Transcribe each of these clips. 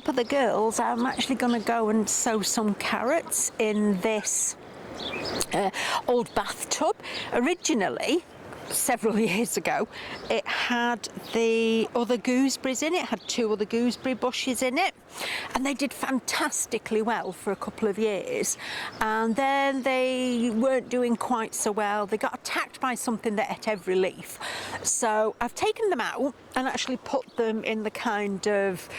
help of the girls, I'm actually going to go and sow some carrots in this old bathtub. Originally, several years ago, it had the other gooseberries in it. It had 2 other gooseberry bushes in it, and they did fantastically well for a couple of years, and then they weren't doing quite so well. They got attacked by something that ate every leaf, so I've taken them out and actually put them in the kind of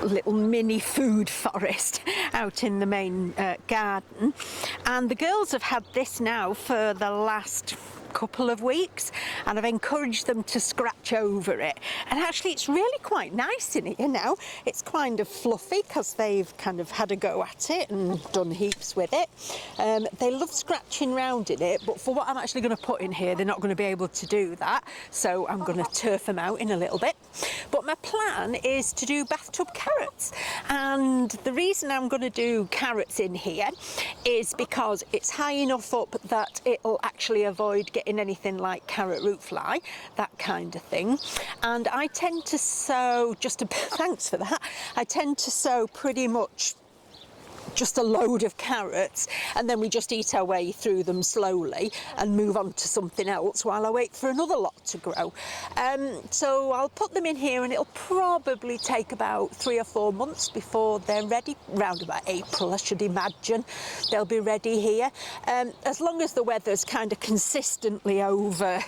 little mini food forest out in the main garden, and the girls have had this now for the last couple of weeks, and I've encouraged them to scratch over it, and actually it's really quite nice in here now. It's kind of fluffy because they've kind of had a go at it and done heaps with it. They love scratching around in it, but for what I'm actually going to put in here, they're not going to be able to do that, so I'm going to turf them out in a little bit. But my plan is to do bathtub carrots, and the reason I'm going to do carrots in here is because it's high enough up that it'll actually avoid getting anything like carrot root fly, that kind of thing. And I tend to sow thanks for that, I tend to sow pretty much just a load of carrots, and then we just eat our way through them slowly and move on to something else while I wait for another lot to grow. So I'll put them in here, and it'll probably take about 3 or 4 months before they're ready. Round about April, I should imagine they'll be ready here. As long as the weather's kind of consistently over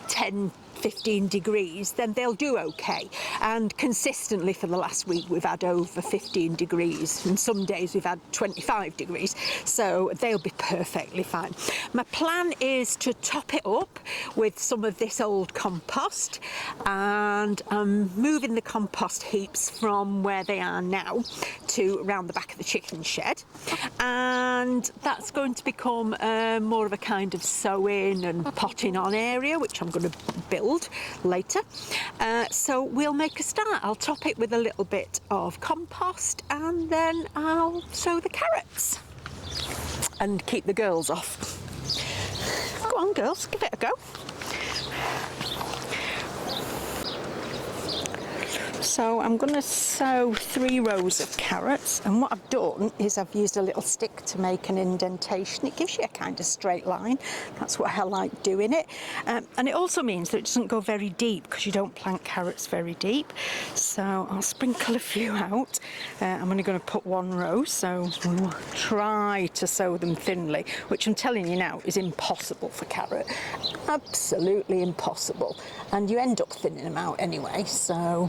10-15 degrees, then they'll do okay. And consistently for the last week we've had over 15 degrees, and some days we've had 25 degrees, so they'll be perfectly fine. My plan is to top it up with some of this old compost, and I'm moving the compost heaps from where they are now to around the back of the chicken shed, and that's going to become more of a kind of sowing and potting on area, which I'm going to build later. So we'll make a start. I'll top it with a little bit of compost, and then I'll sow the carrots and keep the girls off. Go on, girls, give it a go. So I'm going to sow 3 rows of carrots, and what I've done is I've used a little stick to make an indentation. It gives you a kind of straight line. That's what I like doing it, and it also means that it doesn't go very deep, because you don't plant carrots very deep. So I'll sprinkle a few out. I'm only going to put 1 row, so we'll try to sow them thinly, which I'm telling you now is impossible for carrot. Absolutely impossible, and you end up thinning them out anyway, so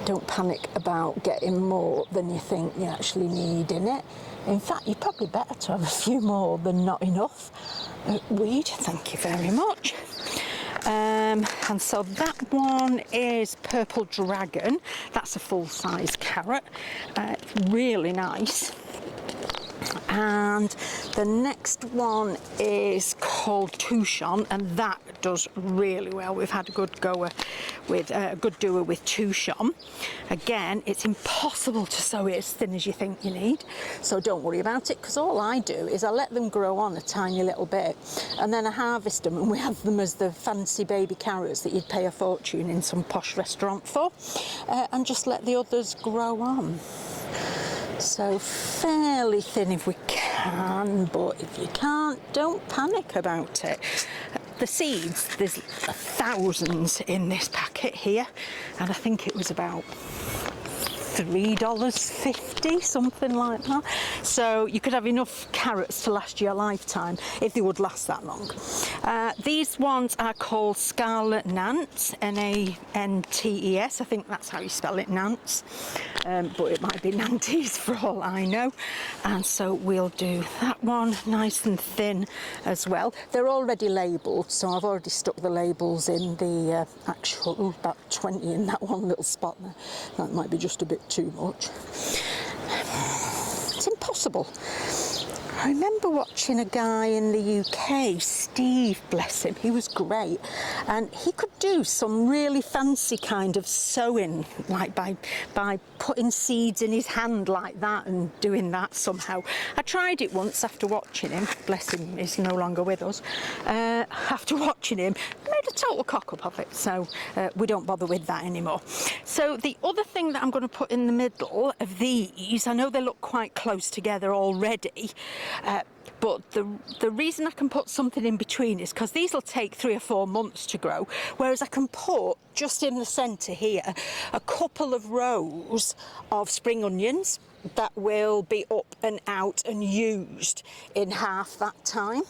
don't panic about getting more than you think you actually need in it. In fact, you're probably better to have a few more than not enough. Weed, thank you very much. And so that one is Purple Dragon. That's a full-size carrot. Really nice. And the next one is called Touchon, and that does really well. We've had a good goer with a good doer with Touchon. Again, it's impossible to sow it as thin as you think you need, so don't worry about it, because all I do is I let them grow on a tiny little bit, and then I harvest them, and we have them as the fancy baby carrots that you'd pay a fortune in some posh restaurant for, and just let the others grow on. So fairly thin if we can, but if you can't, don't panic about it. The seeds, there's thousands in this packet here, and I think it was about $3.50, something like that. So you could have enough carrots to last you a lifetime, if they would last that long. These ones are called Scarlet Nants, N-A-N-T-E-S. I think that's how you spell it, Nants. But it might be Nantes for all I know. And so we'll do that one nice and thin as well. They're already labelled, so I've already stuck the labels in the actual, about 20 in that one little spot there. That might be just a bit too much. It's impossible. I remember watching a guy in the UK, Steve, bless him, he was great, and he could do some really fancy kind of sewing, like by putting seeds in his hand like that and doing that somehow. I tried it once after watching him, bless him, he's no longer with us. After watching him, I made made a total cock-up of it, so we don't bother with that anymore. So the other thing that I'm going to put in the middle of these, I know they look quite close together already, but the reason I can put something in between is because these will take 3 or 4 months to grow, whereas I can put just in the centre here a couple of rows of spring onions that will be up and out and used in half that time.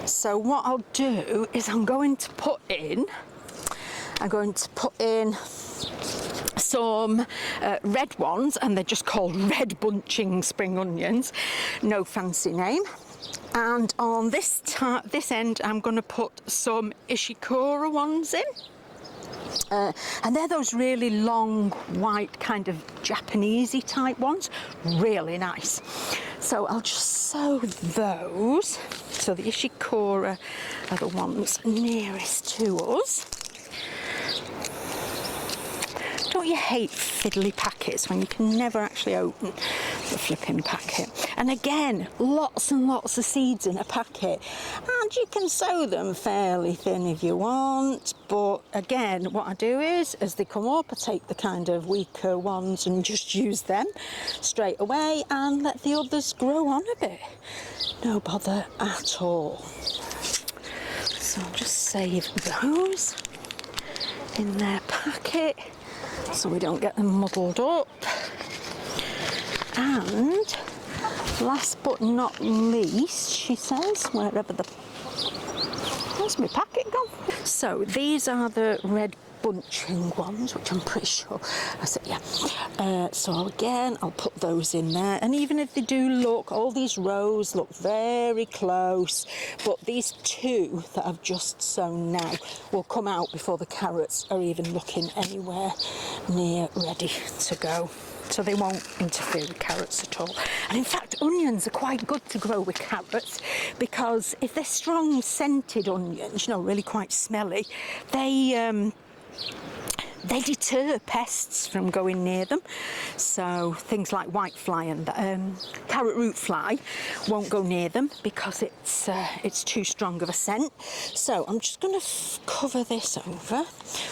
So what I'll do is I'm going to put in some red ones, and they're just called red bunching spring onions, no fancy name. And on this end I'm going to put some ishikura ones in. And they're those really long, white, kind of Japanesey type ones. Really nice. So I'll just sow those. So the ishikura are the ones nearest to us. Don't you hate fiddly packets when you can never actually open the flipping packet? And again, lots and lots of seeds in a packet, and you can sow them fairly thin if you want, but again, what I do is, as they come up, I take the kind of weaker ones and just use them straight away and let the others grow on a bit. No bother at all. So I'll just save those in their packet so we don't get them muddled up. And last but not least, she says, wherever where's my packet gone? So these are the red bunching ones, which I'm pretty sure I said, yeah. So again, I'll put those in there, and even if they do look, all these rows look very close, but these 2 that I've just sown now will come out before the carrots are even looking anywhere near ready to go. So they won't interfere with carrots at all. And in fact, onions are quite good to grow with carrots, because if they're strong scented onions, you know, really quite smelly, they deter pests from going near them. So things like whitefly and carrot root fly won't go near them because it's too strong of a scent. So I'm just going to cover this over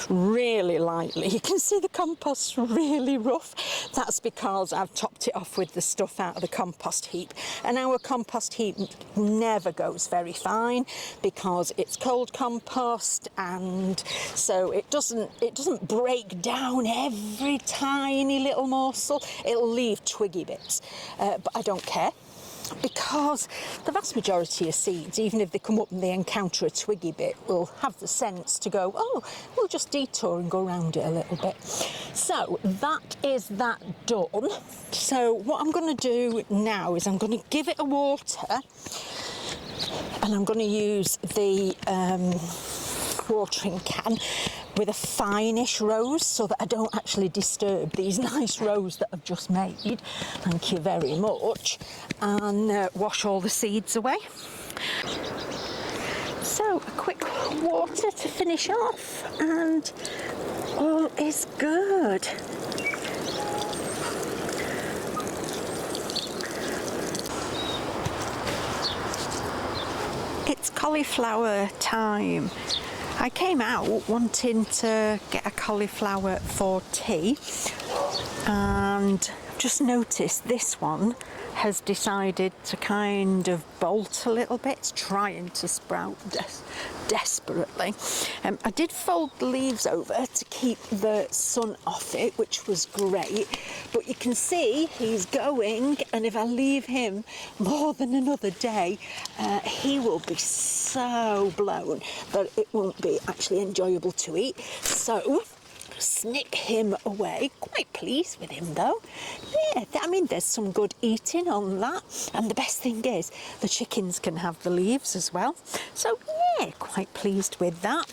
really lightly. You can see the compost's really rough. That's because I've topped it off with the stuff out of the compost heap, and our compost heap never goes very fine because it's cold compost, and so it doesn't break down every tiny little morsel. It'll leave twiggy bits, but I don't care, because the vast majority of seeds, even if they come up and they encounter a twiggy bit, will have the sense to go, oh, we'll just detour and go around it a little bit. So that is that done. So what I'm going to do now is I'm going to give it a water, and I'm going to use the watering can with a finish rose so that I don't actually disturb these nice rows that I've just made. Thank you very much. And wash all the seeds away. So a quick water to finish off, and all is good. It's cauliflower time. I came out wanting to get a cauliflower for tea, and just noticed this one has decided to kind of bolt a little bit. It's trying to sprout desperately. I did fold the leaves over to keep the sun off it, which was great, but you can see he's going, and if I leave him more than another day, he will be so blown that it won't be actually enjoyable to eat. So snip him away. Quite pleased with him though. Yeah, I mean, there's some good eating on that, and the best thing is the chickens can have the leaves as well. So yeah, quite pleased with that.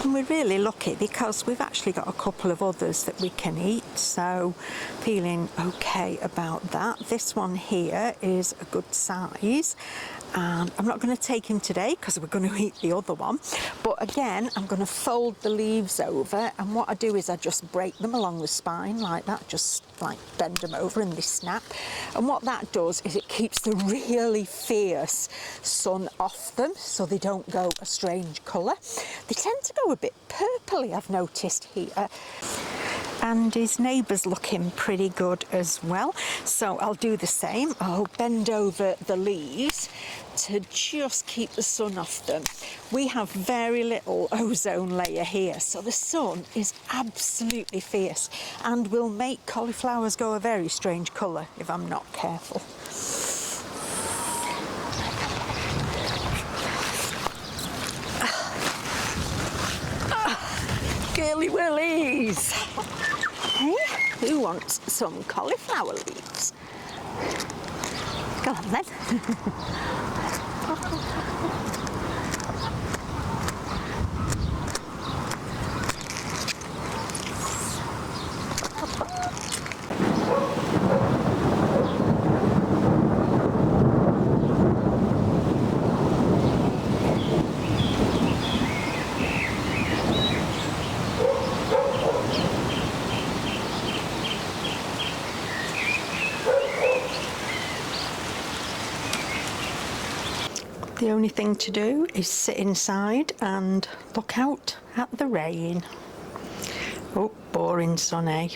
And we're really lucky because we've actually got a couple of others that we can eat, so feeling okay about that. This one here is a good size, and I'm not going to take him today because we're going to eat the other one, but again I'm going to fold the leaves over, and what I do is I just break them along the spine like that, just like bend them over and they snap, and what that does is it keeps the really fierce sun off them so they don't go a strange colour. They tend to go a bit purpley, I've noticed here. And his neighbour's looking pretty good as well, so I'll do the same. I'll bend over the leaves to just keep the sun off them. We have very little ozone layer here, so the sun is absolutely fierce and will make cauliflowers go a very strange colour if I'm not careful. Girly willies! Hey, who wants some cauliflower leaves? Go on then. The only thing to do is sit inside and look out at the rain. Oh, boring sun, eh?